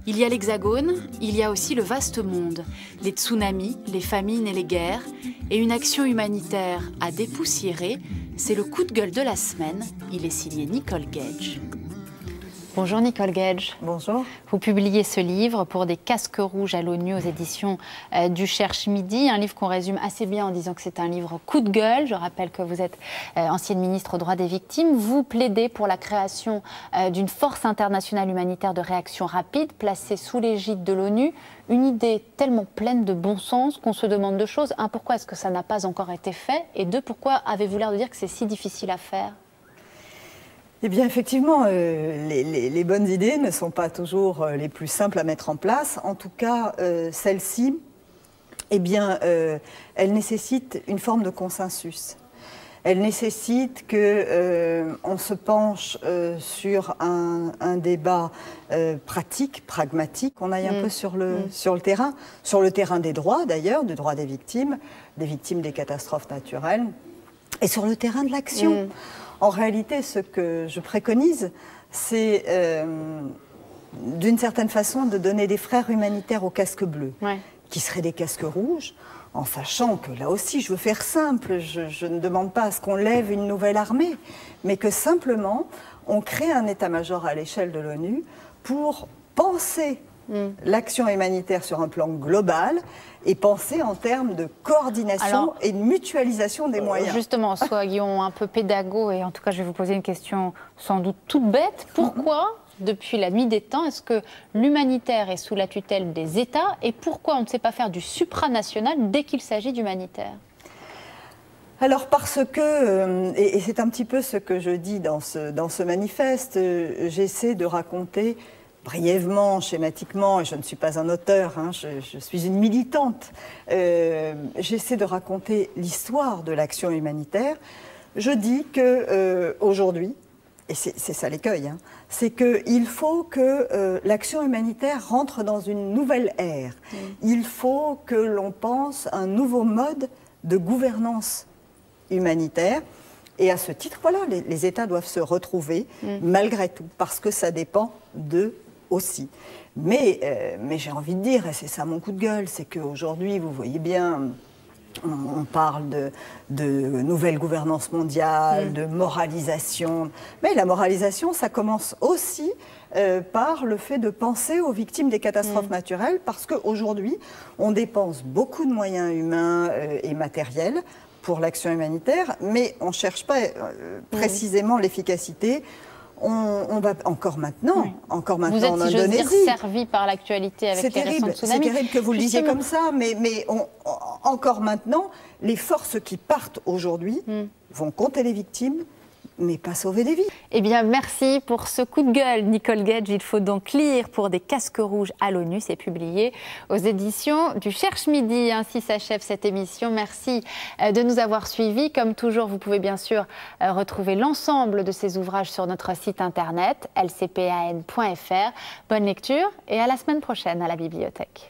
Il y a l'Hexagone, il y a aussi le vaste monde, les tsunamis, les famines et les guerres, et une action humanitaire à dépoussiérer, c'est le coup de gueule de la semaine. Il est signé Nicole Gage. Bonjour Nicole Gage. Bonjour. Vous publiez ce livre pour des casques rouges à l'ONU aux éditions du Cherche Midi, un livre qu'on résume assez bien en disant que c'est un livre coup de gueule. Je rappelle que vous êtes ancienne ministre aux droits des victimes. Vous plaidez pour la création d'une force internationale humanitaire de réaction rapide placée sous l'égide de l'ONU. Une idée tellement pleine de bon sens qu'on se demande deux choses. Un, pourquoi est-ce que ça n'a pas encore été fait? Et deux, pourquoi avez-vous l'air de dire que c'est si difficile à faire? Eh bien, effectivement, les bonnes idées ne sont pas toujours les plus simples à mettre en place. En tout cas, celle-ci, eh bien, elle nécessite une forme de consensus. Elle nécessite qu'on se penche sur un débat pratique, pragmatique, qu'on aille un peu sur le terrain des droits d'ailleurs, du droit des victimes des catastrophes naturelles, et sur le terrain de l'action. En réalité, ce que je préconise, c'est d'une certaine façon de donner des frères humanitaires aux casques bleus, qui seraient des casques rouges, en sachant que là aussi, je veux faire simple, je ne demande pas à ce qu'on lève une nouvelle armée, mais que simplement, on crée un état-major à l'échelle de l'ONU pour penser l'action humanitaire sur un plan global et penser en termes de coordination et de mutualisation des moyens. Justement, soyons un peu pédagogues et en tout cas, je vais vous poser une question sans doute toute bête. Pourquoi, depuis la nuit des temps, est-ce que l'humanitaire est sous la tutelle des États et pourquoi on ne sait pas faire du supranational dès qu'il s'agit d'humanitaire ? Alors parce que, et c'est un petit peu ce que je dis dans ce manifeste, j'essaie de raconter brièvement, schématiquement, et je ne suis pas un auteur, je suis une militante, j'essaie de raconter l'histoire de l'action humanitaire. Je dis qu'aujourd'hui, et c'est ça l'écueil, c'est qu'il faut que l'action humanitaire rentre dans une nouvelle ère. Il faut que l'on pense un nouveau mode de gouvernance humanitaire. Et à ce titre, voilà, les États doivent se retrouver malgré tout, parce que ça dépend d'eux aussi. Mais j'ai envie de dire, et c'est ça mon coup de gueule, c'est qu'aujourd'hui, vous voyez bien, on parle de nouvelle gouvernance mondiale, de moralisation. Mais la moralisation, ça commence aussi par le fait de penser aux victimes des catastrophes naturelles, parce qu'aujourd'hui, on dépense beaucoup de moyens humains et matériels pour l'action humanitaire, mais on ne cherche pas précisément l'efficacité. On va encore maintenant en Indonésie. Vous êtes, si j'ose dire, servi par l'actualité avec les récents tsunamis. C'est terrible que vous le disiez comme ça, mais encore maintenant, les forces qui partent aujourd'hui vont compter les victimes, mais pas sauver des vies. Eh bien, merci pour ce coup de gueule, Nicole Gage. Il faut donc lire pour des casques rouges à l'ONU. C'est publié aux éditions du Cherche Midi. Ainsi s'achève cette émission. Merci de nous avoir suivis. Comme toujours, vous pouvez bien sûr retrouver l'ensemble de ces ouvrages sur notre site internet lcpan.fr. Bonne lecture et à la semaine prochaine à la bibliothèque.